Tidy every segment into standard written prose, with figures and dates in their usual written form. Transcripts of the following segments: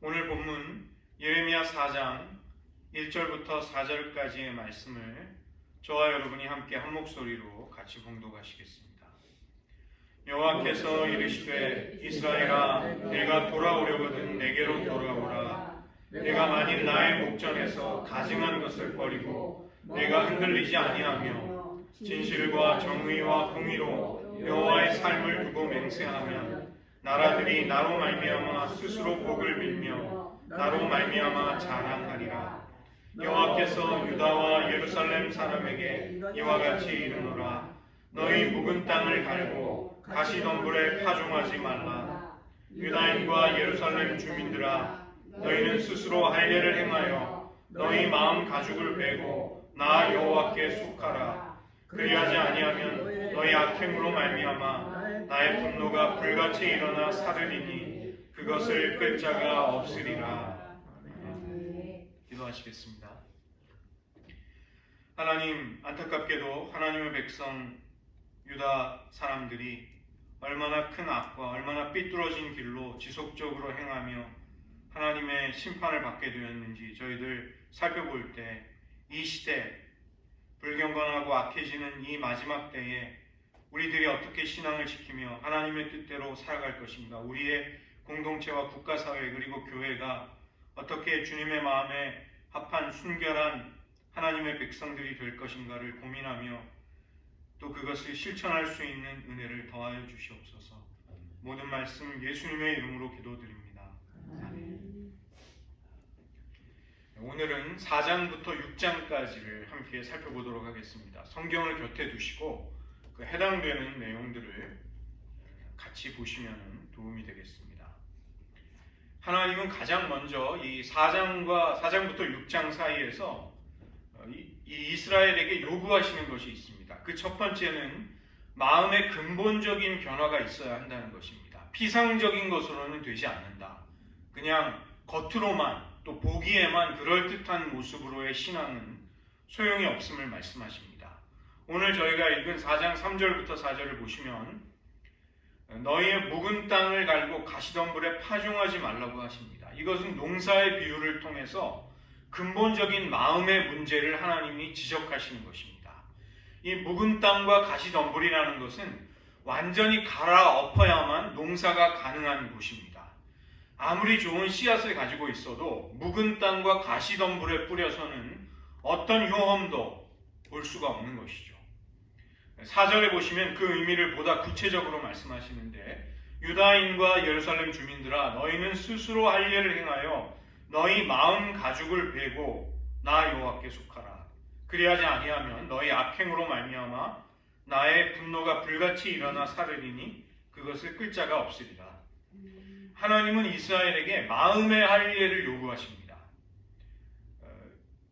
오늘 본문 예레미야 4장 1절부터 4절까지의 말씀을 저와 여러분이 함께 한 목소리로 같이 봉독하시겠습니다. 여호와께서 이르시되 이스라엘아, 내가 돌아오려거든 내게로 돌아오라. 내가 만일 나의 목전에서 가증한 것을 버리고 내가 흔들리지 아니하며 진실과 정의와 공의로 여호와의 삶을 두고 맹세하면 나라들이 나로 말미암아 스스로 복을 빌며 나로 말미암아 자랑하리라. 여호와께서 유다와 예루살렘 사람에게 이와 같이 이르노라. 너희 묵은 땅을 갈고 가시덤불에 파종하지 말라. 유다인과 예루살렘 주민들아, 너희는 스스로 할례를 행하여 너희 마음 가죽을 베고 나 여호와께 속하라. 그리하지 아니하면 너희 악행으로 말미암아 나의 분노가 불같이 일어나 사르리니 그것을 끌 자가 없으리라. 기도하시겠습니다. 하나님, 안타깝게도 하나님의 백성 유다 사람들이 얼마나 큰 악과 얼마나 삐뚤어진 길로 지속적으로 행하며 하나님의 심판을 받게 되었는지 저희들 살펴볼 때, 이 시대 불경건하고 악해지는 이 마지막 때에 우리들이 어떻게 신앙을 지키며 하나님의 뜻대로 살아갈 것인가, 우리의 공동체와 국가사회 그리고 교회가 어떻게 주님의 마음에 합한 순결한 하나님의 백성들이 될 것인가를 고민하며 또 그것을 실천할 수 있는 은혜를 더하여 주시옵소서. 모든 말씀 예수님의 이름으로 기도드립니다. 아멘. 오늘은 4장부터 6장까지를 함께 살펴보도록 하겠습니다. 성경을 곁에 두시고 그 해당되는 내용들을 같이 보시면 도움이 되겠습니다. 하나님은 가장 먼저 이 4장부터 6장 사이에서 이 이스라엘에게 요구하시는 것이 있습니다. 그 첫 번째는 마음의 근본적인 변화가 있어야 한다는 것입니다. 피상적인 것으로는 되지 않는다. 그냥 겉으로만 또 보기에만 그럴듯한 모습으로의 신앙은 소용이 없음을 말씀하십니다. 오늘 저희가 읽은 4장 3절부터 4절을 보시면 너희의 묵은 땅을 갈고 가시덤불에 파종하지 말라고 하십니다. 이것은 농사의 비유를 통해서 근본적인 마음의 문제를 하나님이 지적하시는 것입니다. 이 묵은 땅과 가시덤불이라는 것은 완전히 갈아엎어야만 농사가 가능한 곳입니다. 아무리 좋은 씨앗을 가지고 있어도 묵은 땅과 가시덤불에 뿌려서는 어떤 효험도 볼 수가 없는 것이죠. 4절에 보시면 그 의미를 보다 구체적으로 말씀하시는데, 유다인과 예루살렘 주민들아, 너희는 스스로 할례를 행하여 너희 마음 가죽을 베고 나 여호와께 속하라. 그리하지 아니하면 너희 악행으로 말미암아 나의 분노가 불같이 일어나 사르리니 그것을 끌 자가 없으리라. 하나님은 이스라엘에게 마음의 할례를 요구하십니다.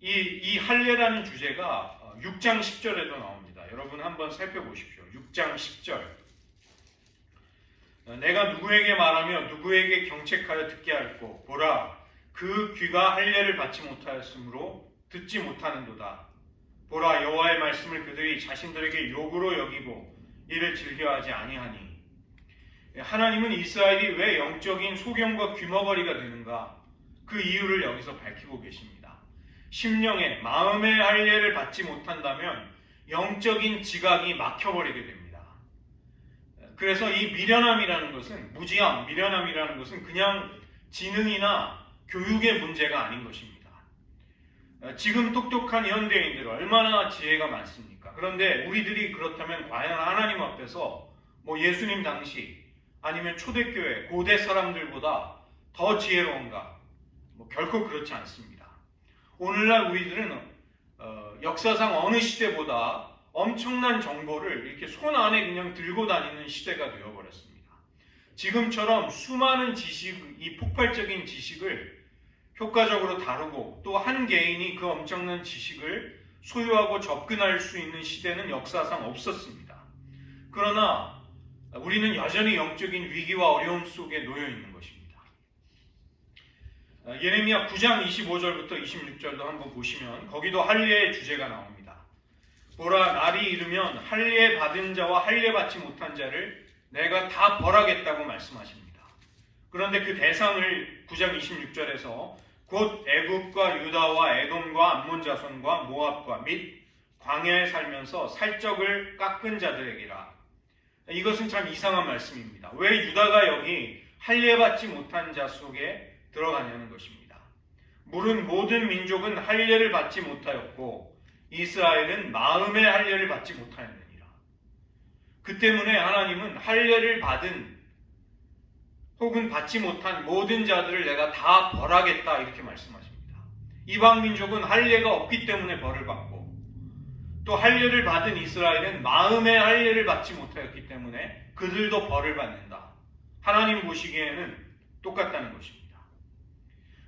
이 할례라는 주제가 6장 10절에도 나옵니다. 여러분 한번 살펴보십시오. 6장 10절. 내가 누구에게 말하며 누구에게 경책하여 듣게 할꼬. 보라, 그 귀가 할례를 받지 못하였으므로 듣지 못하는도다. 보라, 여호와의 말씀을 그들이 자신들에게 욕으로 여기고 이를 즐겨하지 아니하니. 하나님은 이스라엘이 왜 영적인 소경과 귀머거리가 되는가, 그 이유를 여기서 밝히고 계십니다. 심령에 마음의 할례를 받지 못한다면 영적인 지각이 막혀버리게 됩니다. 그래서 이 미련함이라는 것은, 무지함, 미련함이라는 것은 그냥 지능이나 교육의 문제가 아닌 것입니다. 지금 똑똑한 현대인들 얼마나 지혜가 많습니까? 그런데 우리들이 그렇다면 과연 하나님 앞에서 예수님 당시 아니면 초대교회, 고대 사람들보다 더 지혜로운가? 결코 그렇지 않습니다. 오늘날 우리들은 역사상 어느 시대보다 엄청난 정보를 이렇게 손 안에 그냥 들고 다니는 시대가 되어버렸습니다. 지금처럼 수많은 지식, 이 폭발적인 지식을 효과적으로 다루고 또 한 개인이 그 엄청난 지식을 소유하고 접근할 수 있는 시대는 역사상 없었습니다. 그러나 우리는 여전히 영적인 위기와 어려움 속에 놓여 있는 것입니다. 예레미야 9장 25절부터 26절도 한번 보시면 거기도 할례의 주제가 나옵니다. 보라, 날이 이르면 할례 받은 자와 할례 받지 못한 자를 내가 다 벌하겠다고 말씀하십니다. 그런데 그 대상을 9장 26절에서 곧 애굽과 유다와 에돔과 암몬 자손과 모압과 및 광야에 살면서 살적을 깎은 자들에게라. 이것은 참 이상한 말씀입니다. 왜 유다가 여기 할례받지 못한 자 속에 들어가냐는 것입니다. 물은 모든 민족은 할례를 받지 못하였고 이스라엘은 마음의 할례를 받지 못하였느니라. 그 때문에 하나님은 할례를 받은 혹은 받지 못한 모든 자들을 내가 다 벌하겠다 이렇게 말씀하십니다. 이방 민족은 할례가 없기 때문에 벌을 받고 또 할례를 받은 이스라엘은 마음의 할례를 받지 못하였기 때문에 그들도 벌을 받는다. 하나님 보시기에는 똑같다는 것입니다.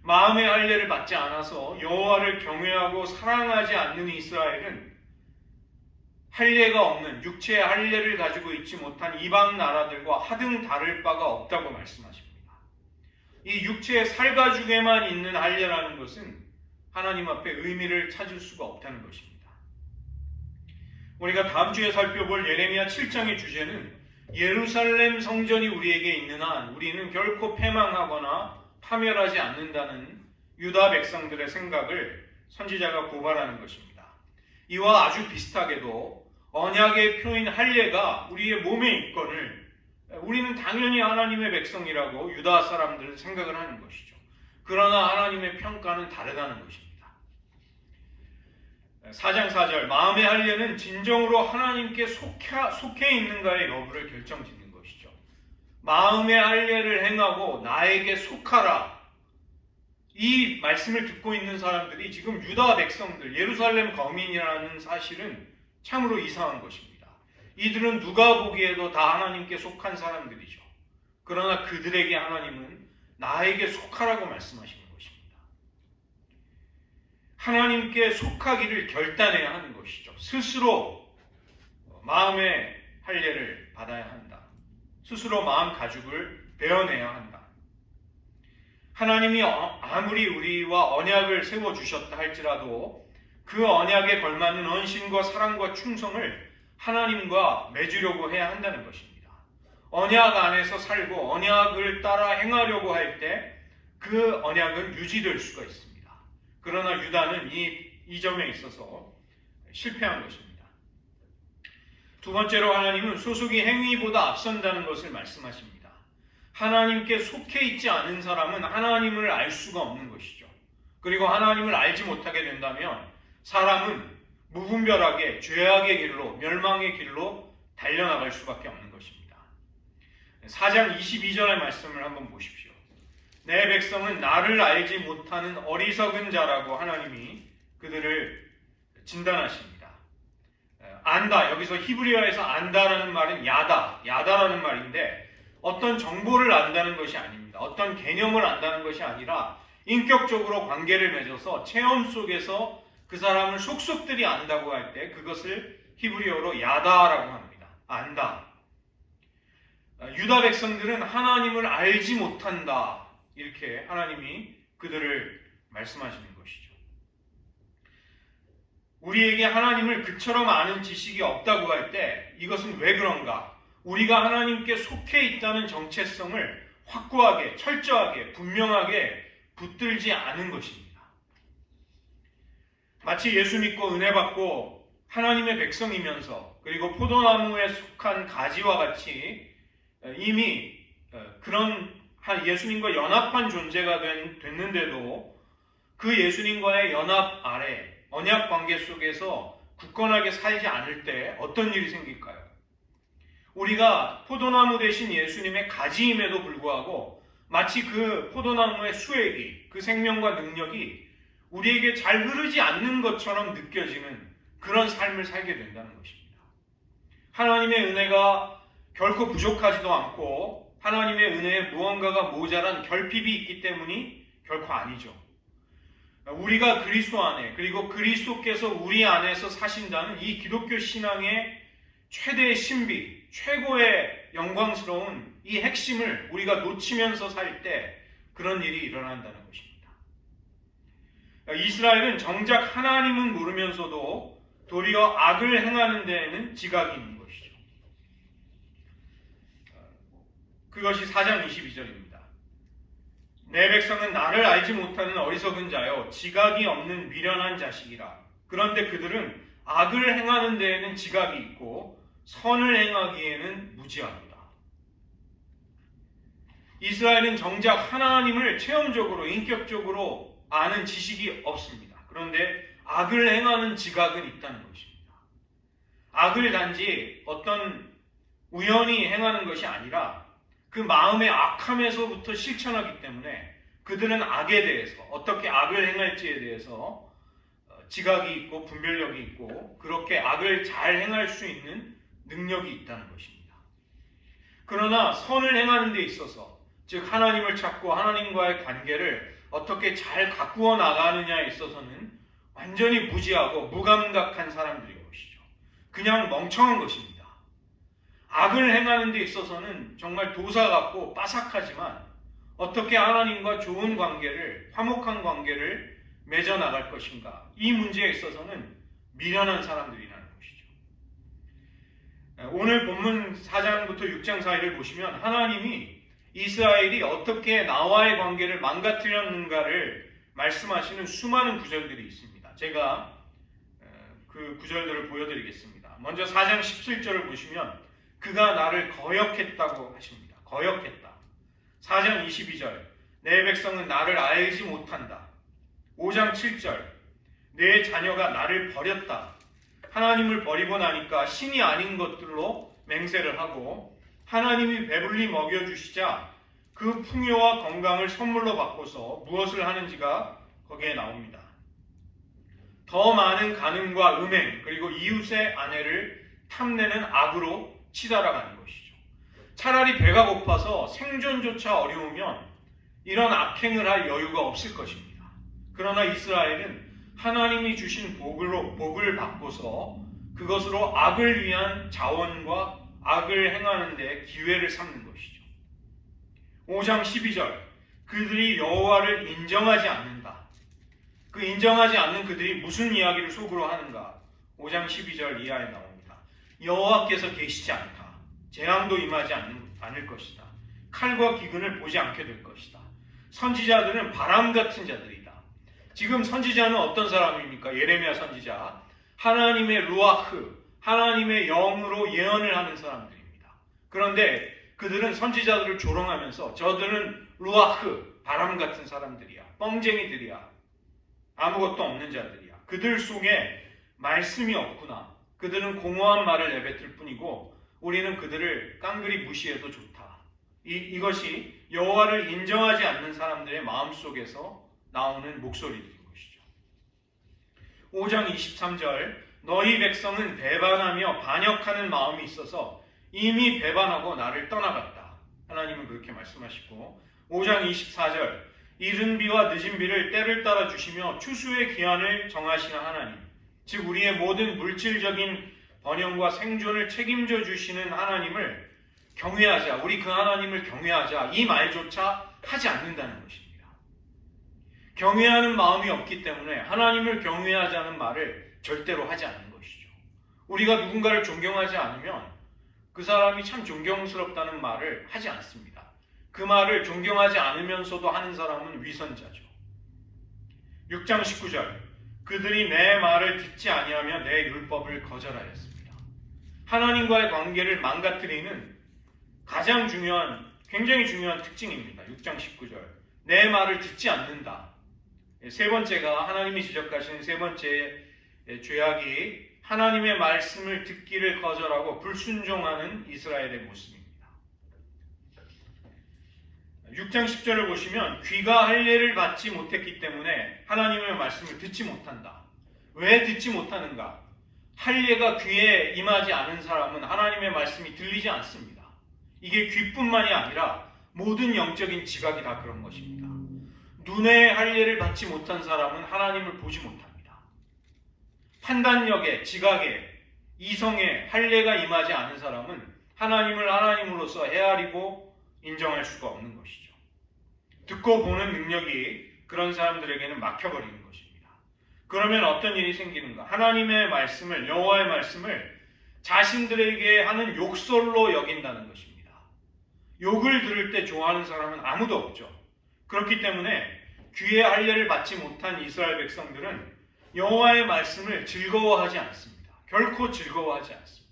마음의 할례를 받지 않아서 여호와를 경외하고 사랑하지 않는 이스라엘은 할례가 없는 육체의 할례를 가지고 있지 못한 이방 나라들과 하등 다를 바가 없다고 말씀하십니다. 이 육체의 살가죽에만 있는 할례라는 것은 하나님 앞에 의미를 찾을 수가 없다는 것입니다. 우리가 다음 주에 살펴볼 예레미야 7장의 주제는 예루살렘 성전이 우리에게 있는 한 우리는 결코 패망하거나 파멸하지 않는다는 유다 백성들의 생각을 선지자가 고발하는 것입니다. 이와 아주 비슷하게도 언약의 표인 할례가 우리의 몸에 있거늘 우리는 당연히 하나님의 백성이라고 유다 사람들은 생각을 하는 것이죠. 그러나 하나님의 평가는 다르다는 것입니다. 4장 4절 마음의 할례는 진정으로 하나님께 속해 있는가의 여부를 결정짓는 것이죠. 마음의 할례를 행하고 나에게 속하라. 이 말씀을 듣고 있는 사람들이 지금 유다 백성들, 예루살렘 거민이라는 사실은 참으로 이상한 것입니다. 이들은 누가 보기에도 다 하나님께 속한 사람들이죠. 그러나 그들에게 하나님은 나에게 속하라고 말씀하시는 것입니다. 하나님께 속하기를 결단해야 하는 것이죠. 스스로 마음의 할례를 받아야 한다. 스스로 마음 가죽을 베어내야 한다. 하나님이 아무리 우리와 언약을 세워주셨다 할지라도 그 언약에 걸맞는 헌신과 사랑과 충성을 하나님과 맺으려고 해야 한다는 것입니다. 언약 안에서 살고 언약을 따라 행하려고 할 때 그 언약은 유지될 수가 있습니다. 그러나 유다는 이 점에 있어서 실패한 것입니다. 두 번째로 하나님은 소속이 행위보다 앞선다는 것을 말씀하십니다. 하나님께 속해 있지 않은 사람은 하나님을 알 수가 없는 것이죠. 그리고 하나님을 알지 못하게 된다면 사람은 무분별하게 죄악의 길로, 멸망의 길로 달려나갈 수밖에 없는 것입니다. 4장 22절의 말씀을 한번 보십시오. 내 백성은 나를 알지 못하는 어리석은 자라고 하나님이 그들을 진단하십니다. 안다, 여기서 히브리어에서 안다라는 말은 야다라는 말인데 어떤 정보를 안다는 것이 아닙니다. 어떤 개념을 안다는 것이 아니라 인격적으로 관계를 맺어서 체험 속에서 그 사람을 속속들이 안다고 할 때 그것을 히브리어로 야다라고 합니다. 안다. 유다 백성들은 하나님을 알지 못한다. 이렇게 하나님이 그들을 말씀하시는 것이죠. 우리에게 하나님을 그처럼 아는 지식이 없다고 할 때 이것은 왜 그런가? 우리가 하나님께 속해 있다는 정체성을 확고하게, 철저하게, 분명하게 붙들지 않은 것입니다. 마치 예수 믿고 은혜 받고 하나님의 백성이면서 그리고 포도나무에 속한 가지와 같이 이미 그런 예수님과 연합한 존재가 됐는데도 그 예수님과의 연합 아래 언약 관계 속에서 굳건하게 살지 않을 때 어떤 일이 생길까요? 우리가 포도나무 대신 예수님의 가지임에도 불구하고 마치 그 포도나무의 수액이, 그 생명과 능력이 우리에게 잘 흐르지 않는 것처럼 느껴지는 그런 삶을 살게 된다는 것입니다. 하나님의 은혜가 결코 부족하지도 않고 하나님의 은혜에 무언가가 모자란 결핍이 있기 때문이 결코 아니죠. 우리가 그리스도 안에 그리고 그리스도께서 우리 안에서 사신다는 이 기독교 신앙의 최대의 신비, 최고의 영광스러운 이 핵심을 우리가 놓치면서 살 때 그런 일이 일어난다는 것입니다. 이스라엘은 정작 하나님은 모르면서도 도리어 악을 행하는 데에는 지각이 있는 것이죠. 그것이 4장 22절입니다. 내 백성은 나를 알지 못하는 어리석은 자여 지각이 없는 미련한 자식이라. 그런데 그들은 악을 행하는 데에는 지각이 있고 선을 행하기에는 무지합니다. 이스라엘은 정작 하나님을 체험적으로 인격적으로 아는 지식이 없습니다. 그런데 악을 행하는 지각은 있다는 것입니다. 악을 단지 어떤 우연히 행하는 것이 아니라 그 마음의 악함에서부터 실천하기 때문에 그들은 악에 대해서 어떻게 악을 행할지에 대해서 지각이 있고 분별력이 있고 그렇게 악을 잘 행할 수 있는 능력이 있다는 것입니다. 그러나 선을 행하는 데 있어서 즉 하나님을 찾고 하나님과의 관계를 어떻게 잘 가꾸어 나가느냐에 있어서는 완전히 무지하고 무감각한 사람들인 것이죠. 그냥 멍청한 것입니다. 악을 행하는 데 있어서는 정말 도사 같고 빠삭하지만 어떻게 하나님과 좋은 관계를, 화목한 관계를 맺어나갈 것인가, 이 문제에 있어서는 미련한 사람들이라는 것이죠. 오늘 본문 4장부터 6장 사이를 보시면 하나님이 이스라엘이 어떻게 나와의 관계를 망가뜨렸는가를 말씀하시는 수많은 구절들이 있습니다. 제가 그 구절들을 보여드리겠습니다. 먼저 4장 17절을 보시면 그가 나를 거역했다고 하십니다. 거역했다. 4장 22절 내 백성은 나를 알지 못한다. 5장 7절 내 자녀가 나를 버렸다. 하나님을 버리고 나니까 신이 아닌 것들로 맹세를 하고 하나님이 배불리 먹여주시자 그 풍요와 건강을 선물로 바꿔서 무엇을 하는지가 거기에 나옵니다. 더 많은 간음과 음행 그리고 이웃의 아내를 탐내는 악으로 치달아가는 것이죠. 차라리 배가 고파서 생존조차 어려우면 이런 악행을 할 여유가 없을 것입니다. 그러나 이스라엘은 하나님이 주신 복을 바꿔서 그것으로 악을 위한 자원과 악을 행하는 데 기회를 삼는 것이죠. 5장 12절 그들이 여호와를 인정하지 않는다. 그 인정하지 않는 그들이 무슨 이야기를 속으로 하는가? 5장 12절 이하에 나옵니다. 여호와께서 계시지 않다. 재앙도 임하지 않을 것이다. 칼과 기근을 보지 않게 될 것이다. 선지자들은 바람 같은 자들이다. 지금 선지자는 어떤 사람입니까? 예레미야 선지자. 하나님의 루아흐, 하나님의 영으로 예언을 하는 사람들입니다. 그런데 그들은 선지자들을 조롱하면서 저들은 루아흐, 바람 같은 사람들이야. 뻥쟁이들이야. 아무것도 없는 자들이야. 그들 속에 말씀이 없구나. 그들은 공허한 말을 내뱉을 뿐이고 우리는 그들을 깡그리 무시해도 좋다. 이것이 여호와를 인정하지 않는 사람들의 마음속에서 나오는 목소리들인 것이죠. 5장 23절 너희 백성은 배반하며 반역하는 마음이 있어서 이미 배반하고 나를 떠나갔다. 하나님은 그렇게 말씀하시고 5장 24절 이른 비와 늦은 비를 때를 따라 주시며 추수의 기한을 정하시는 하나님 즉 우리의 모든 물질적인 번영과 생존을 책임져 주시는 하나님을 경외하자. 우리 그 하나님을 경외하자. 이 말조차 하지 않는다는 것입니다. 경외하는 마음이 없기 때문에 하나님을 경외하자는 말을 절대로 하지 않는 것이죠. 우리가 누군가를 존경하지 않으면 그 사람이 참 존경스럽다는 말을 하지 않습니다. 그 말을 존경하지 않으면서도 하는 사람은 위선자죠. 6장 19절 그들이 내 말을 듣지 아니하며 내 율법을 거절하였습니다. 하나님과의 관계를 망가뜨리는 가장 중요한, 굉장히 중요한 특징입니다. 6장 19절 내 말을 듣지 않는다. 세 번째가 하나님이 지적하시는 세 번째 죄악이 하나님의 말씀을 듣기를 거절하고 불순종하는 이스라엘의 모습입니다. 6장 10절을 보시면 귀가 할례를 받지 못했기 때문에 하나님의 말씀을 듣지 못한다. 왜 듣지 못하는가? 할례가 귀에 임하지 않은 사람은 하나님의 말씀이 들리지 않습니다. 이게 귀뿐만이 아니라 모든 영적인 지각이 다 그런 것입니다. 눈에 할례를 받지 못한 사람은 하나님을 보지 못합니다. 판단력에, 지각에, 이성에 할례가 임하지 않은 사람은 하나님을 하나님으로서 헤아리고 인정할 수가 없는 것이죠. 듣고 보는 능력이 그런 사람들에게는 막혀버리는 것입니다. 그러면 어떤 일이 생기는가? 하나님의 말씀을, 여호와의 말씀을 자신들에게 하는 욕설로 여긴다는 것입니다. 욕을 들을 때 좋아하는 사람은 아무도 없죠. 그렇기 때문에 귀의 할례를 받지 못한 이스라엘 백성들은 여호와의 말씀을 즐거워하지 않습니다. 결코 즐거워하지 않습니다.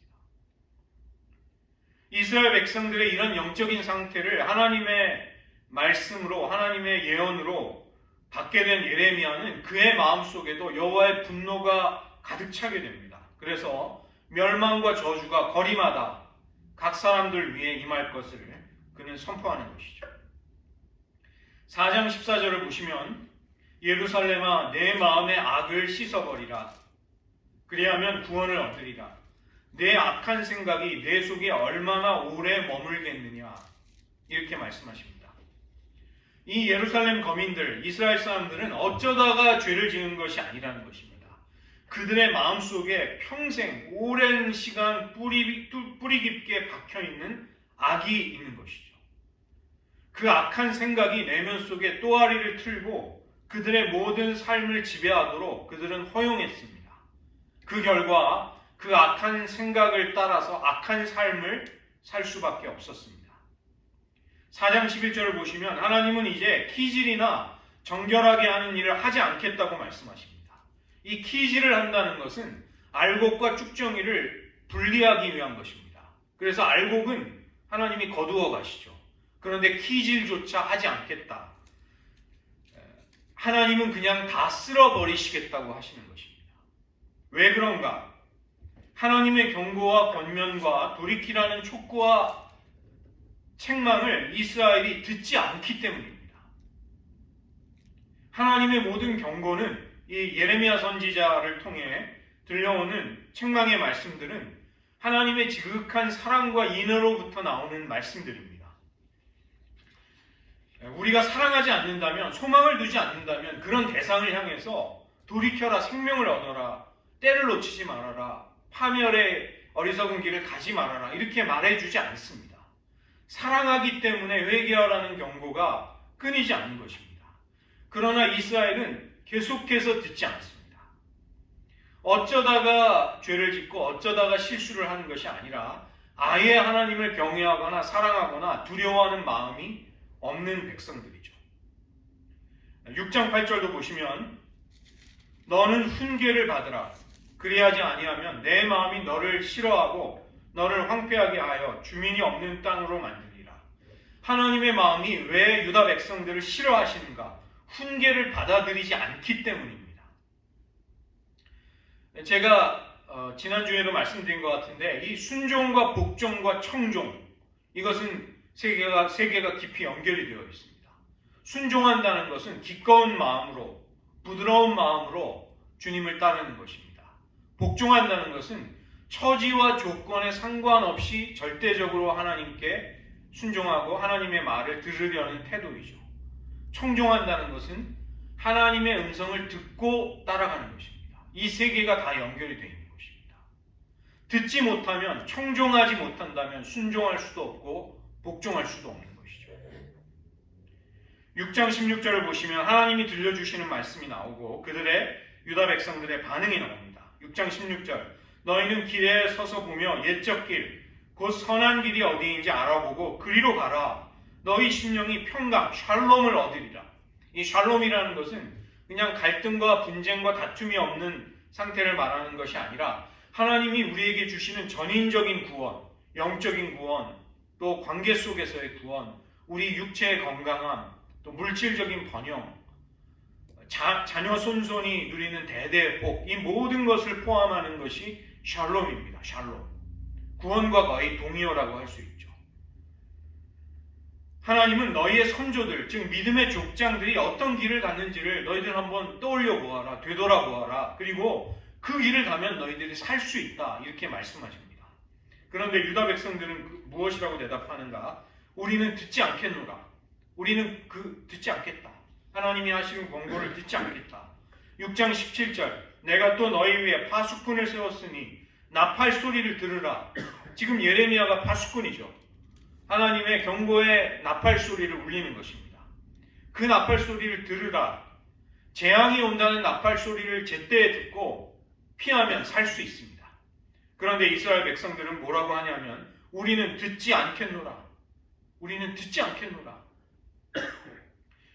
이스라엘 백성들의 이런 영적인 상태를 하나님의 말씀으로, 하나님의 예언으로 받게 된 예레미야는 그의 마음속에도 여호와의 분노가 가득 차게 됩니다. 그래서 멸망과 저주가 거리마다 각 사람들 위에 임할 것을 그는 선포하는 것이죠. 4장 14절을 보시면 예루살렘아 내 마음의 악을 씻어버리라. 그리하면 구원을 얻으리라. 내 악한 생각이 내 속에 얼마나 오래 머물겠느냐. 이렇게 말씀하십니다. 이 예루살렘 거민들, 이스라엘 사람들은 어쩌다가 죄를 지은 것이 아니라는 것입니다. 그들의 마음속에 평생 오랜 시간 뿌리 깊게 박혀있는 악이 있는 것이죠. 그 악한 생각이 내면 속에 또아리를 틀고 그들의 모든 삶을 지배하도록 그들은 허용했습니다. 그 결과 그 악한 생각을 따라서 악한 삶을 살 수밖에 없었습니다. 4장 11절을 보시면 하나님은 이제 키질이나 정결하게 하는 일을 하지 않겠다고 말씀하십니다. 이 키질을 한다는 것은 알곡과 쭉정이를 분리하기 위한 것입니다. 그래서 알곡은 하나님이 거두어 가시죠. 그런데 키질조차 하지 않겠다. 하나님은 그냥 다 쓸어버리시겠다고 하시는 것입니다. 왜 그런가? 하나님의 경고와 권면과 돌이키라는 촉구와 책망을 이스라엘이 듣지 않기 때문입니다. 하나님의 모든 경고는 이 예레미야 선지자를 통해 들려오는 책망의 말씀들은 하나님의 지극한 사랑과 인애로부터 나오는 말씀들입니다. 우리가 사랑하지 않는다면, 소망을 두지 않는다면 그런 대상을 향해서 돌이켜라, 생명을 얻어라, 때를 놓치지 말아라, 파멸의 어리석은 길을 가지 말아라 이렇게 말해주지 않습니다. 사랑하기 때문에 회개하라는 경고가 끊이지 않는 것입니다. 그러나 이스라엘은 계속해서 듣지 않습니다. 어쩌다가 죄를 짓고 어쩌다가 실수를 하는 것이 아니라 아예 하나님을 경외하거나 사랑하거나 두려워하는 마음이 없는 백성들이죠. 6장 8절도 보시면 너는 훈계를 받으라. 그리하지 아니하면 내 마음이 너를 싫어하고 너를 황폐하게 하여 주민이 없는 땅으로 만들리라. 하나님의 마음이 왜 유다 백성들을 싫어하시는가? 훈계를 받아들이지 않기 때문입니다. 제가 지난주에도 말씀드린 것 같은데 이 순종과 복종과 청종 이것은 세 개가 깊이 연결이 되어 있습니다. 순종한다는 것은 기꺼운 마음으로 부드러운 마음으로 주님을 따르는 것입니다. 복종한다는 것은 처지와 조건에 상관없이 절대적으로 하나님께 순종하고 하나님의 말을 들으려는 태도이죠. 청종한다는 것은 하나님의 음성을 듣고 따라가는 것입니다. 이 세 개가 다 연결이 되어 있는 것입니다. 듣지 못하면, 청종하지 못한다면 순종할 수도 없고 복종할 수도 없는 것이죠. 6장 16절을 보시면 하나님이 들려주시는 말씀이 나오고 그들의 유다 백성들의 반응이 나옵니다. 6장 16절 너희는 길에 서서 보며 옛적 길, 곧 선한 길이 어디인지 알아보고 그리로 가라. 너희 심령이 평강, 샬롬을 얻으리라. 이 샬롬이라는 것은 그냥 갈등과 분쟁과 다툼이 없는 상태를 말하는 것이 아니라 하나님이 우리에게 주시는 전인적인 구원, 영적인 구원, 또 관계 속에서의 구원, 우리 육체의 건강함, 또 물질적인 번영, 자녀 손손이 누리는 대대의 복, 이 모든 것을 포함하는 것이 샬롬입니다. 샬롬. 구원과 거의 동의어라고 할 수 있죠. 하나님은 너희의 선조들, 즉 믿음의 족장들이 어떤 길을 갔는지를 너희들 한번 떠올려 보아라, 되돌아보아라. 그리고 그 길을 가면 너희들이 살 수 있다. 이렇게 말씀하십니다. 그런데 유다 백성들은 무엇이라고 대답하는가? 우리는 듣지 않겠노라. 우리는 듣지 않겠다. 하나님이 하시는 권고를 듣지 않겠다. 6장 17절 내가 또 너희 위에 파수꾼을 세웠으니 나팔 소리를 들으라. 지금 예레미야가 파수꾼이죠. 하나님의 경고의 나팔 소리를 울리는 것입니다. 그 나팔 소리를 들으라. 재앙이 온다는 나팔 소리를 제때에 듣고 피하면 살 수 있습니다. 그런데 이스라엘 백성들은 뭐라고 하냐면 우리는 듣지 않겠노라. 우리는 듣지 않겠노라.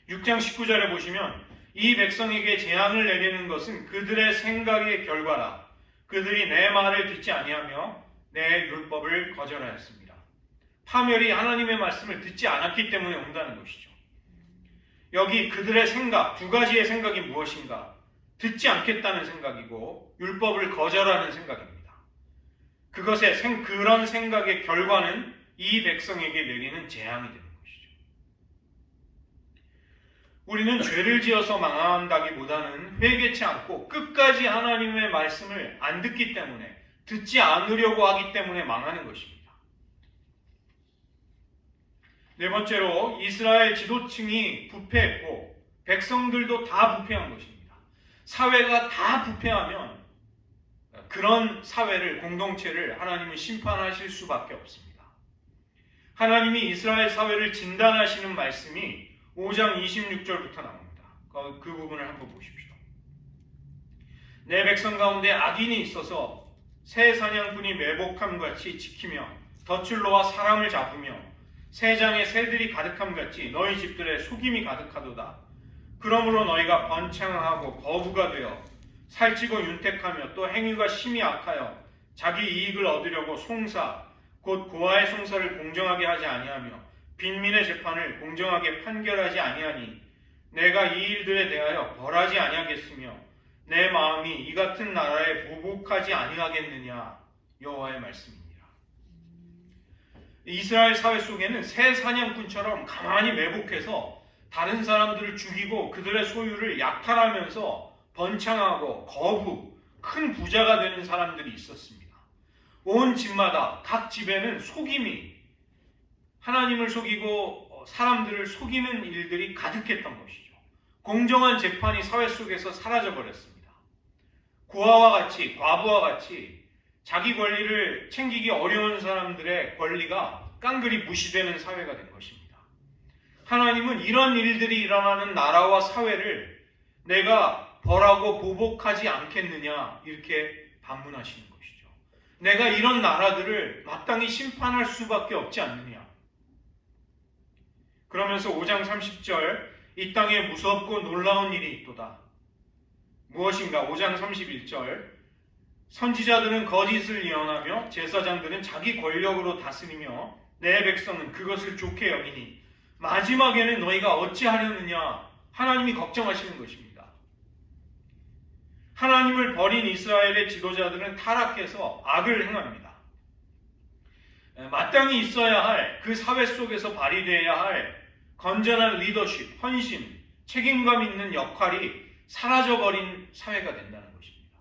6장 19절에 보시면 이 백성에게 재앙을 내리는 것은 그들의 생각의 결과라. 그들이 내 말을 듣지 아니하며 내 율법을 거절하였습니다. 파멸이 하나님의 말씀을 듣지 않았기 때문에 온다는 것이죠. 여기 그들의 생각, 두 가지의 생각이 무엇인가? 듣지 않겠다는 생각이고 율법을 거절하는 생각입니다. 그런 생각의 결과는 이 백성에게 내리는 재앙이 되는 것이죠. 우리는 죄를 지어서 망한다기보다는 회개치 않고 끝까지 하나님의 말씀을 안 듣기 때문에, 듣지 않으려고 하기 때문에 망하는 것입니다. 네 번째로 이스라엘 지도층이 부패했고 백성들도 다 부패한 것입니다. 사회가 다 부패하면 그런 사회를, 공동체를 하나님은 심판하실 수밖에 없습니다. 하나님이 이스라엘 사회를 진단하시는 말씀이 5장 26절부터 나옵니다. 그 부분을 한번 보십시오. 내 백성 가운데 악인이 있어서 새 사냥꾼이 매복함같이 지키며 덫을로와 사람을 잡으며 새장에 새들이 가득함같이 너희 집들에 속임이 가득하도다. 그러므로 너희가 번창하고 거부가 되어 살찌고 윤택하며 또 행위가 심히 악하여 자기 이익을 얻으려고 송사 곧 고아의 송사를 공정하게 하지 아니하며 빈민의 재판을 공정하게 판결하지 아니하니 내가 이 일들에 대하여 벌하지 아니하겠으며 내 마음이 이 같은 나라에 보복하지 아니하겠느냐. 여호와의 말씀입니다. 이스라엘 사회 속에는 새 사냥꾼처럼 가만히 매복해서 다른 사람들을 죽이고 그들의 소유를 약탈하면서 번창하고 큰 부자가 되는 사람들이 있었습니다. 온 집마다, 각 집에는 속임이, 하나님을 속이고 사람들을 속이는 일들이 가득했던 것이죠. 공정한 재판이 사회 속에서 사라져버렸습니다. 고아와 같이, 과부와 같이 자기 권리를 챙기기 어려운 사람들의 권리가 깡그리 무시되는 사회가 된 것입니다. 하나님은 이런 일들이 일어나는 나라와 사회를 내가 벌하고 보복하지 않겠느냐, 이렇게 반문하시는 것이죠. 내가 이런 나라들을 마땅히 심판할 수밖에 없지 않느냐. 그러면서 5장 30절 이 땅에 무섭고 놀라운 일이 있도다. 무엇인가? 5장 31절 선지자들은 거짓을 예언하며 제사장들은 자기 권력으로 다스리며 내 백성은 그것을 좋게 여기니 마지막에는 너희가 어찌하려느냐. 하나님이 걱정하시는 것입니다. 하나님을 버린 이스라엘의 지도자들은 타락해서 악을 행합니다. 마땅히 있어야 할 그 사회 속에서 발휘되어야 할 건전한 리더십, 헌신, 책임감 있는 역할이 사라져버린 사회가 된다는 것입니다.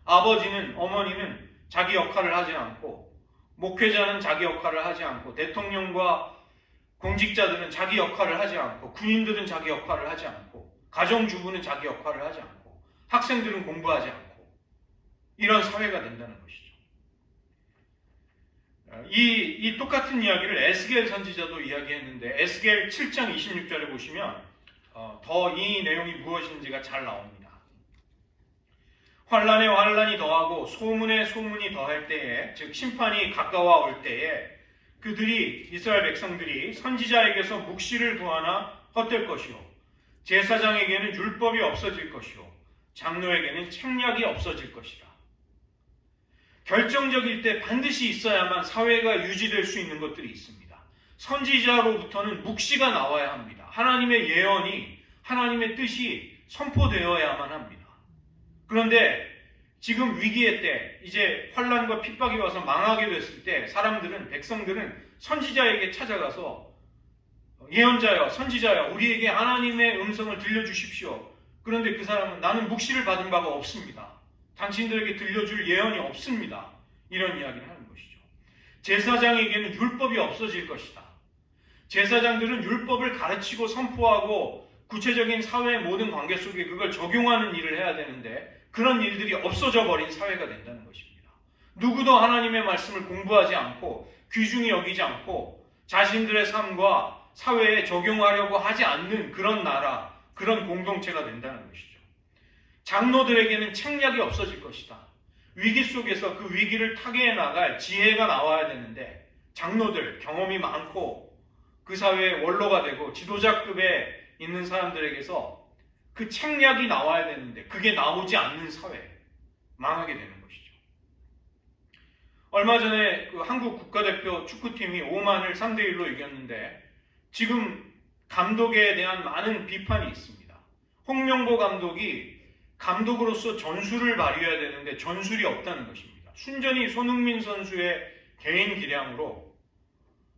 아버지는, 어머니는 자기 역할을 하지 않고, 목회자는 자기 역할을 하지 않고, 대통령과 공직자들은 자기 역할을 하지 않고, 군인들은 자기 역할을 하지 않고, 가정주부는 자기 역할을 하지 않고, 학생들은 공부하지 않고, 이런 사회가 된다는 것이죠. 이 똑같은 이야기를 에스겔 선지자도 이야기했는데 에스겔 7장 26절에 보시면 더 이 내용이 무엇인지가 잘 나옵니다. 환난에 환난이 더하고 소문에 소문이 더할 때에, 즉 심판이 가까워 올 때에 그들이, 이스라엘 백성들이 선지자에게서 묵시를 구하나 헛될 것이요 제사장에게는 율법이 없어질 것이요 장로에게는 책략이 없어질 것이라. 결정적일 때 반드시 있어야만 사회가 유지될 수 있는 것들이 있습니다. 선지자로부터는 묵시가 나와야 합니다. 하나님의 예언이, 하나님의 뜻이 선포되어야만 합니다. 그런데 지금 위기의 때, 이제 환난과 핍박이 와서 망하게 됐을 때 사람들은, 백성들은 선지자에게 찾아가서 예언자여, 선지자여, 우리에게 하나님의 음성을 들려주십시오. 그런데 그 사람은 나는 묵시를 받은 바가 없습니다. 당신들에게 들려줄 예언이 없습니다. 이런 이야기를 하는 것이죠. 제사장에게는 율법이 없어질 것이다. 제사장들은 율법을 가르치고 선포하고 구체적인 사회의 모든 관계 속에 그걸 적용하는 일을 해야 되는데 그런 일들이 없어져 버린 사회가 된다는 것입니다. 누구도 하나님의 말씀을 공부하지 않고 귀중히 여기지 않고 자신들의 삶과 사회에 적용하려고 하지 않는 그런 나라, 그런 공동체가 된다는 것이죠. 장로들에게는 책략이 없어질 것이다. 위기 속에서 그 위기를 타개해 나갈 지혜가 나와야 되는데 장로들, 경험이 많고 그 사회의 원로가 되고 지도자급의 있는 사람들에게서 그 책략이 나와야 되는데 그게 나오지 않는 사회, 망하게 되는 것이죠. 얼마 전에 그 한국 국가대표 축구팀이 오만을 3대1로 이겼는데 지금 감독에 대한 많은 비판이 있습니다. 홍명보 감독이 감독으로서 전술을 발휘해야 되는데 전술이 없다는 것입니다. 순전히 손흥민 선수의 개인 기량으로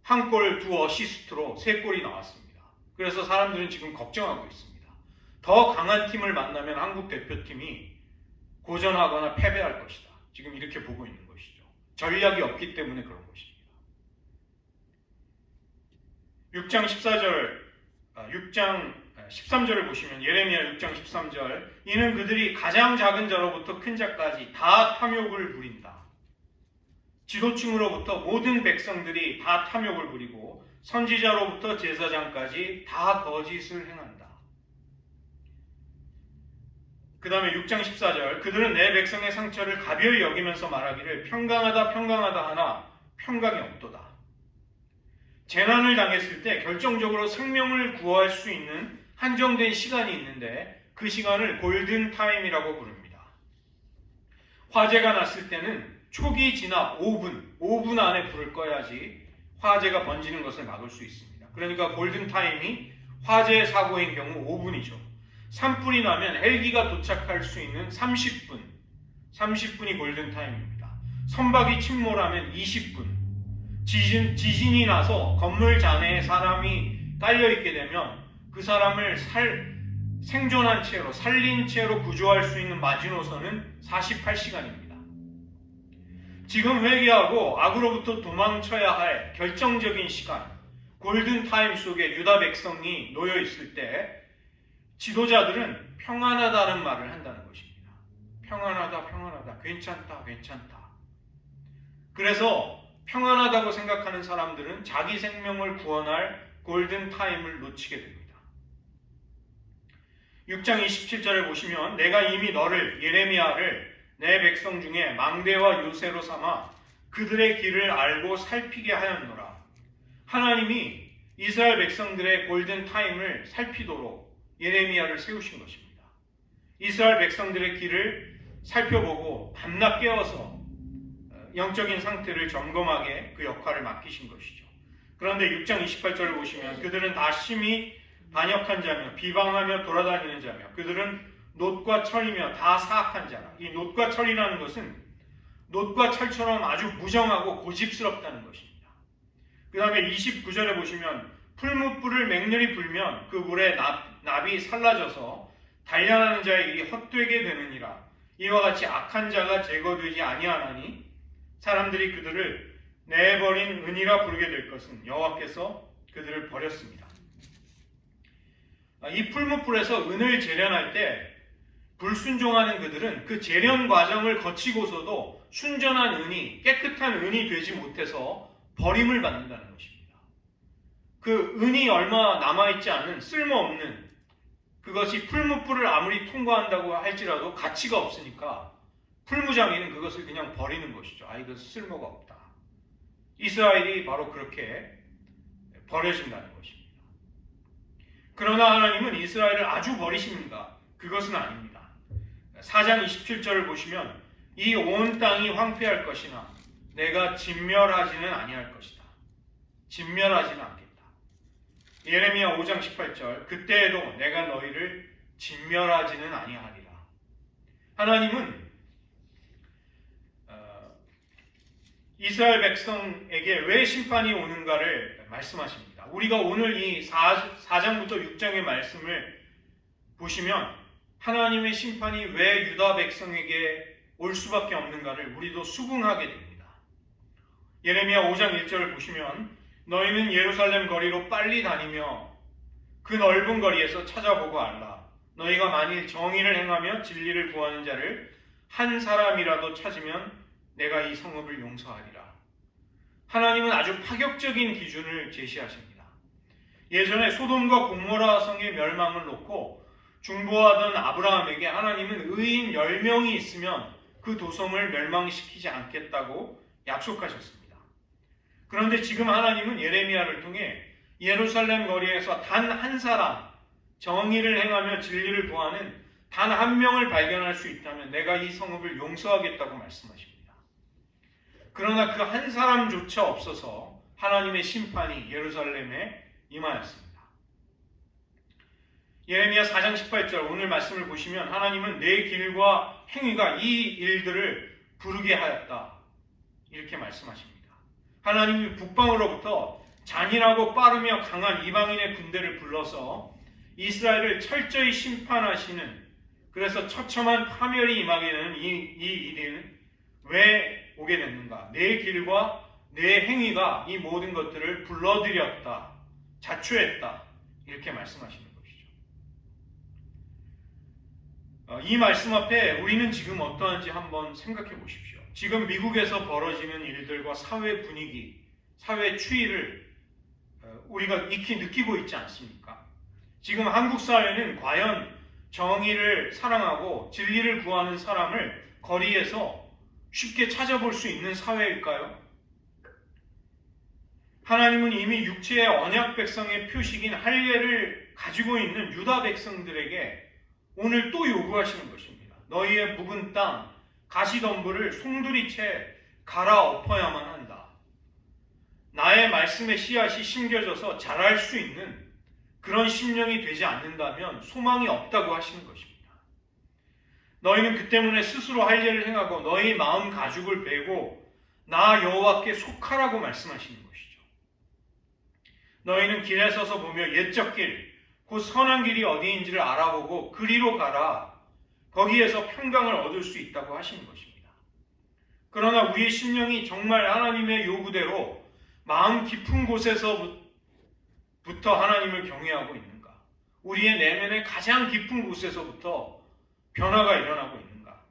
한 골, 2어시스트로 3골이 나왔습니다. 그래서 사람들은 지금 걱정하고 있습니다. 더 강한 팀을 만나면 한국 대표팀이 고전하거나 패배할 것이다. 지금 이렇게 보고 있는 것이죠. 전략이 없기 때문에 그런 것입니다. 6장 13절을 보시면 예레미야 6장 13절 이는 그들이 가장 작은 자로부터 큰 자까지 다 탐욕을 부린다. 지도층으로부터 모든 백성들이 다 탐욕을 부리고 선지자로부터 제사장까지 다 거짓을 행한다. 그 다음에 6장 14절 그들은 내 백성의 상처를 가벼이 여기면서 말하기를 평강하다 평강하다 하나 평강이 없도다. 재난을 당했을 때 결정적으로 생명을 구할 수 있는 한정된 시간이 있는데 그 시간을 골든타임이라고 부릅니다. 화재가 났을 때는 초기 진압 5분 안에 불을 꺼야지 화재가 번지는 것을 막을 수 있습니다. 그러니까 골든타임이 화재 사고인 경우 5분이죠. 산불이 나면 헬기가 도착할 수 있는 30분이 골든타임입니다. 선박이 침몰하면 20분, 지진이 나서 건물 잔해에 사람이 깔려있게 되면 그 사람을 생존한 채로, 살린 채로 구조할 수 있는 마지노선은 48시간입니다. 지금 회개하고 악으로부터 도망쳐야 할 결정적인 시간, 골든타임 속에 유다 백성이 놓여 있을 때 지도자들은 평안하다는 말을 한다는 것입니다. 평안하다, 평안하다, 괜찮다, 괜찮다. 그래서 평안하다고 생각하는 사람들은 자기 생명을 구원할 골든타임을 놓치게 됩니다. 6장 27절에 보시면 내가 이미 너를 예레미야를 내 백성 중에 망대와 요새로 삼아 그들의 길을 알고 살피게 하였노라. 하나님이 이스라엘 백성들의 골든타임을 살피도록 예레미야를 세우신 것입니다. 이스라엘 백성들의 길을 살펴보고 밤낮 깨어서 영적인 상태를 점검하게 그 역할을 맡기신 것이죠. 그런데 6장 28절을 보시면 그들은 다 심히 반역한 자며 비방하며 돌아다니는 자며 그들은 놋과 철이며 다 사악한 자라. 이 놋과 철이라는 것은 놋과 철처럼 아주 무정하고 고집스럽다는 것입니다. 그 다음에 29절에 보시면 풀무불을 맹렬히 불면 그 물에 납이 살라져서 단련하는 자의 일이 헛되게 되느니라. 이와 같이 악한 자가 제거되지 아니하나니 사람들이 그들을 내버린 은이라 부르게 될 것은 여호와께서 그들을 버렸습니다. 이 풀무불에서 은을 재련할 때 불순종하는 그들은 그 재련 과정을 거치고서도 순전한 은이, 깨끗한 은이 되지 못해서 버림을 받는다는 것입니다. 그 은이 얼마 남아있지 않은 쓸모없는 그것이 풀무불을 아무리 통과한다고 할지라도 가치가 없으니까 풀무장이는 그것을 그냥 버리는 것이죠. 이것은 쓸모가 없다. 이스라엘이 바로 그렇게 버려진다는 것입니다. 그러나 하나님은 이스라엘을 아주 버리십니까? 그것은 아닙니다. 4장 27절을 보시면 이 온 땅이 황폐할 것이나 내가 진멸하지는 아니할 것이다. 진멸하지는 않겠다. 예레미야 5장 18절 그때에도 내가 너희를 진멸하지는 아니하리라. 하나님은 이스라엘 백성에게 왜 심판이 오는가를 말씀하십니다. 우리가 오늘 이 4장부터 6장의 말씀을 보시면 하나님의 심판이 왜 유다 백성에게 올 수밖에 없는가를 우리도 수긍하게 됩니다. 예레미야 5장 1절을 보시면 너희는 예루살렘 거리로 빨리 다니며 그 넓은 거리에서 찾아보고 알라. 너희가 만일 정의를 행하며 진리를 구하는 자를 한 사람이라도 찾으면 내가 이 성읍을 용서하리라. 하나님은 아주 파격적인 기준을 제시하십니다. 예전에 소돔과 고모라 성의 멸망을 놓고 중보하던 아브라함에게 하나님은 의인 10명이 있으면 그 도성을 멸망시키지 않겠다고 약속하셨습니다. 그런데 지금 하나님은 예레미야를 통해 예루살렘 거리에서 단 한 사람, 정의를 행하며 진리를 구하는 단 한 명을 발견할 수 있다면 내가 이 성읍을 용서하겠다고 말씀하십니다. 그러나 그 한 사람조차 없어서 하나님의 심판이 예루살렘에 임하였습니다. 예레미야 4장 18절 오늘 말씀을 보시면 하나님은 내 길과 행위가 이 일들을 부르게 하였다. 이렇게 말씀하십니다. 하나님이 북방으로부터 잔인하고 빠르며 강한 이방인의 군대를 불러서 이스라엘을 철저히 심판하시는, 그래서 처참한 파멸이 임하게 되는 이 일은 왜 오게 됐는가? 내 길과 내 행위가 이 모든 것들을 불러들였다, 자초했다, 이렇게 말씀하시는 것이죠. 이 말씀 앞에 우리는 지금 어떠한지 한번 생각해 보십시오. 지금 미국에서 벌어지는 일들과 사회 분위기, 사회 추이를 우리가 익히 느끼고 있지 않습니까? 지금 한국 사회는 과연 정의를 사랑하고 진리를 구하는 사람을 거리에서 쉽게 찾아볼 수 있는 사회일까요? 하나님은 이미 육체의 언약 백성의 표식인 할례를 가지고 있는 유다 백성들에게 오늘 또 요구하시는 것입니다. 너희의 묵은 땅, 가시덤불을 송두리째 갈아엎어야만 한다. 나의 말씀의 씨앗이 심겨져서 자랄 수 있는 그런 심령이 되지 않는다면 소망이 없다고 하시는 것입니다. 너희는 그 때문에 스스로 할례를 행하고 너희 마음 가죽을 베고 나 여호와께 속하라고 말씀하시는 것이죠. 너희는 길에 서서 보며 옛적 길, 곧 선한 길이 어디인지를 알아보고 그리로 가라. 거기에서 평강을 얻을 수 있다고 하시는 것입니다. 그러나 우리의 심령이 정말 하나님의 요구대로 마음 깊은 곳에서부터 하나님을 경외하고 있는가? 우리의 내면의 가장 깊은 곳에서부터 변화가 일어나고 있는가?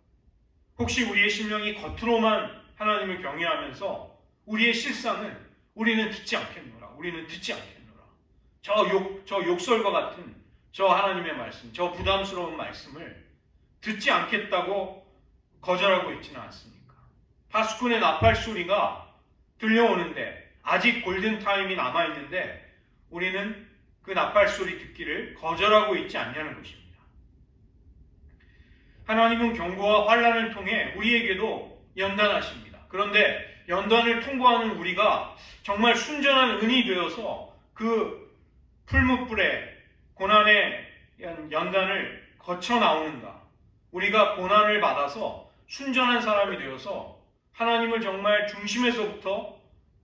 혹시 우리의 심령이 겉으로만 하나님을 경외하면서 우리의 실상은 우리는 듣지 않겠노라, 우리는 듣지 않겠노라, 저 욕설과 같은 저 하나님의 말씀, 저 부담스러운 말씀을 듣지 않겠다고 거절하고 있지는 않습니까? 파수꾼의 나팔 소리가 들려오는데 아직 골든타임이 남아있는데 우리는 그 나팔 소리 듣기를 거절하고 있지 않냐는 것입니다. 하나님은 경고와 환난을 통해 우리에게도 연단하십니다. 그런데 연단을 통과하는 우리가 정말 순전한 은이 되어서 그 풀무불에 고난의 연단을 거쳐 나오는가? 우리가 고난을 받아서 순전한 사람이 되어서 하나님을 정말 중심에서부터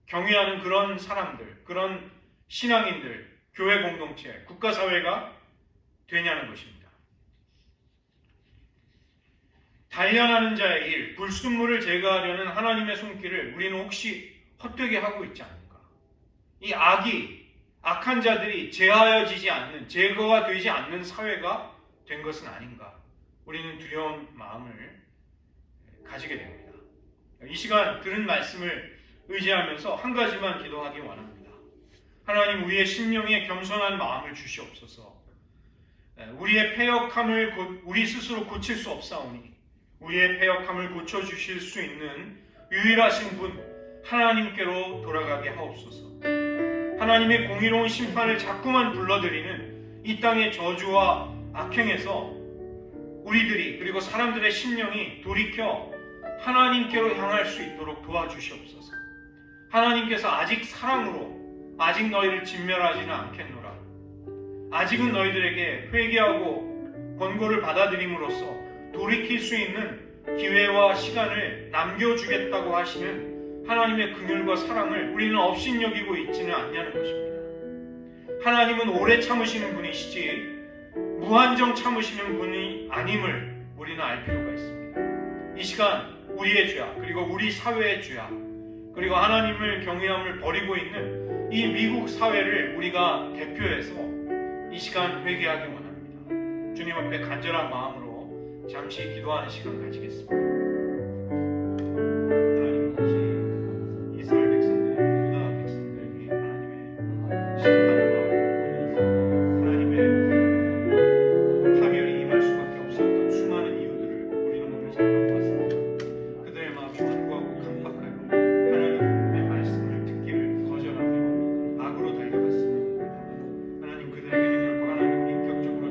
경외하는 그런 사람들, 그런 신앙인들, 교회 공동체, 국가사회가 되냐는 것입니다. 단련하는 자의 일, 불순물을 제거하려는 하나님의 손길을 우리는 혹시 헛되게 하고 있지 않는가? 이 악한 자들이 제하여지지 않는, 제거가 되지 않는 사회가 된 것은 아닌가? 우리는 두려운 마음을 가지게 됩니다. 이 시간 들은 말씀을 의지하면서 한 가지만 기도하기 원합니다. 하나님, 우리의 심령에 겸손한 마음을 주시옵소서. 우리의 패역함을 우리 스스로 고칠 수 없사오니 우리의 패역함을 고쳐주실 수 있는 유일하신 분 하나님께로 돌아가게 하옵소서. 하나님의 공의로운 심판을 자꾸만 불러들이는 이 땅의 저주와 악행에서 우리들이, 그리고 사람들의 심령이 돌이켜 하나님께로 향할 수 있도록 도와주시옵소서. 하나님께서 아직 사랑으로 아직 너희를 진멸하지는 않겠노라, 아직은 너희들에게 회개하고 권고를 받아들임으로써 돌이킬 수 있는 기회와 시간을 남겨주겠다고 하시는 하나님의 긍휼과 사랑을 우리는 업신여기고 있지는 않냐는 것입니다. 하나님은 오래 참으시는 분이시지 무한정 참으시는 분이 아님을 우리는 알 필요가 있습니다. 이 시간 우리의 죄악, 그리고 우리 사회의 죄악, 그리고 하나님을 경외함을 버리고 있는 이 미국 사회를 우리가 대표해서 이 시간 회개하기 원합니다. 주님 앞에 간절한 마음으로 잠시 기도하는 시간 가지겠습니다. 하나님, 혹시 이스라엘 백성들, 유다 백성들이 하나님의 심판과 하나님의 파멸이 임할 수밖에 없었던 수많은 이유들을 우리는 오늘 살펴보았습니다. 그들의 마음이 완고하고 강박하여 하나님의 말씀을 듣기를 거절하며 악으로 달려갔습니다. 하나님, 그들에게는 결코 하나님 인격적으로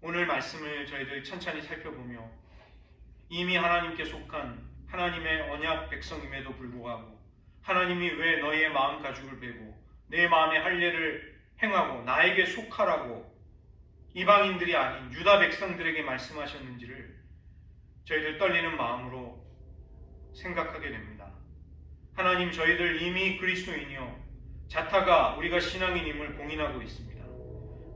오늘 말씀을 저희들 천천히 살펴보며 이미 하나님께 속한 하나님의 언약 백성임에도 불구하고 하나님이 왜 너희의 마음 가죽을 베고 내 마음의 할례를 행하고 나에게 속하라고 이방인들이 아닌 유다 백성들에게 말씀하셨는지를 저희들 떨리는 마음으로 생각하게 됩니다. 하나님, 저희들 이미 그리스도인이요 자타가 우리가 신앙인임을 공인하고 있습니다.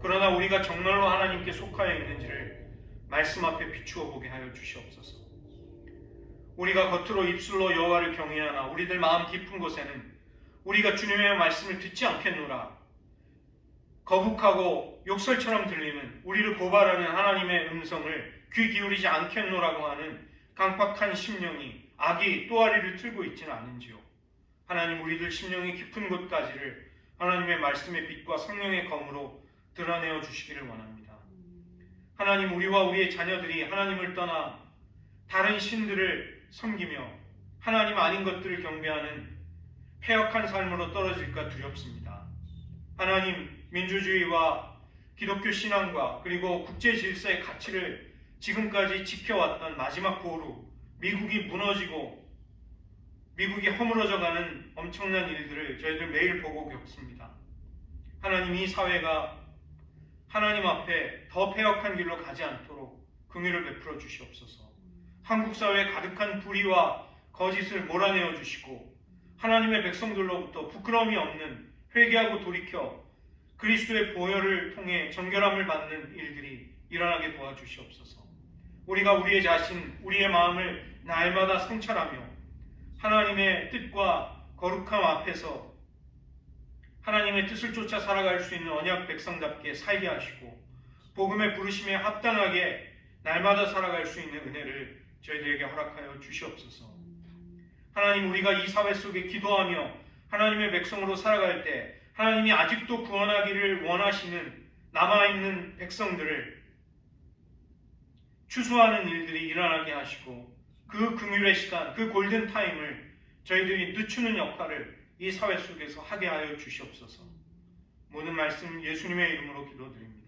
그러나 우리가 정말로 하나님께 속하여 있는지를 말씀 앞에 비추어 보게 하여 주시옵소서. 우리가 겉으로 입술로 여호와를 경외하나 우리들 마음 깊은 곳에는 우리가 주님의 말씀을 듣지 않겠노라, 거북하고 욕설처럼 들리는 우리를 고발하는 하나님의 음성을 귀 기울이지 않겠노라고 하는 강팍한 심령이 악이 또아리를 틀고 있지는 않은지요. 하나님, 우리들 심령의 깊은 곳까지를 하나님의 말씀의 빛과 성령의 검으로 드러내어 주시기를 원합니다. 하나님, 우리와 우리의 자녀들이 하나님을 떠나 다른 신들을 섬기며 하나님 아닌 것들을 경배하는 패역한 삶으로 떨어질까 두렵습니다. 하나님, 민주주의와 기독교 신앙과 그리고 국제 질서의 가치를 지금까지 지켜왔던 마지막 보루 미국이 무너지고 미국이 허물어져가는 엄청난 일들을 저희들 매일 보고 겪습니다. 하나님, 이 사회가 하나님 앞에 더 패역한 길로 가지 않도록 긍휼을 베풀어 주시옵소서. 한국 사회에 가득한 불의와 거짓을 몰아내어 주시고 하나님의 백성들로부터 부끄러움이 없는 회개하고 돌이켜 그리스도의 보혈을 통해 정결함을 받는 일들이 일어나게 도와주시옵소서. 우리가 우리의 자신, 우리의 마음을 날마다 성찰하며 하나님의 뜻과 거룩함 앞에서 하나님의 뜻을 쫓아 살아갈 수 있는 언약 백성답게 살게 하시고 복음의 부르심에 합당하게 날마다 살아갈 수 있는 은혜를 저희들에게 허락하여 주시옵소서. 하나님, 우리가 이 사회 속에 기도하며 하나님의 백성으로 살아갈 때 하나님이 아직도 구원하기를 원하시는 남아있는 백성들을 추수하는 일들이 일어나게 하시고 그 긍휼의 시간, 그 골든타임을 저희들이 늦추는 역할을 이 사회 속에서 하게 하여 주시옵소서. 모든 말씀 예수님의 이름으로 기도드립니다.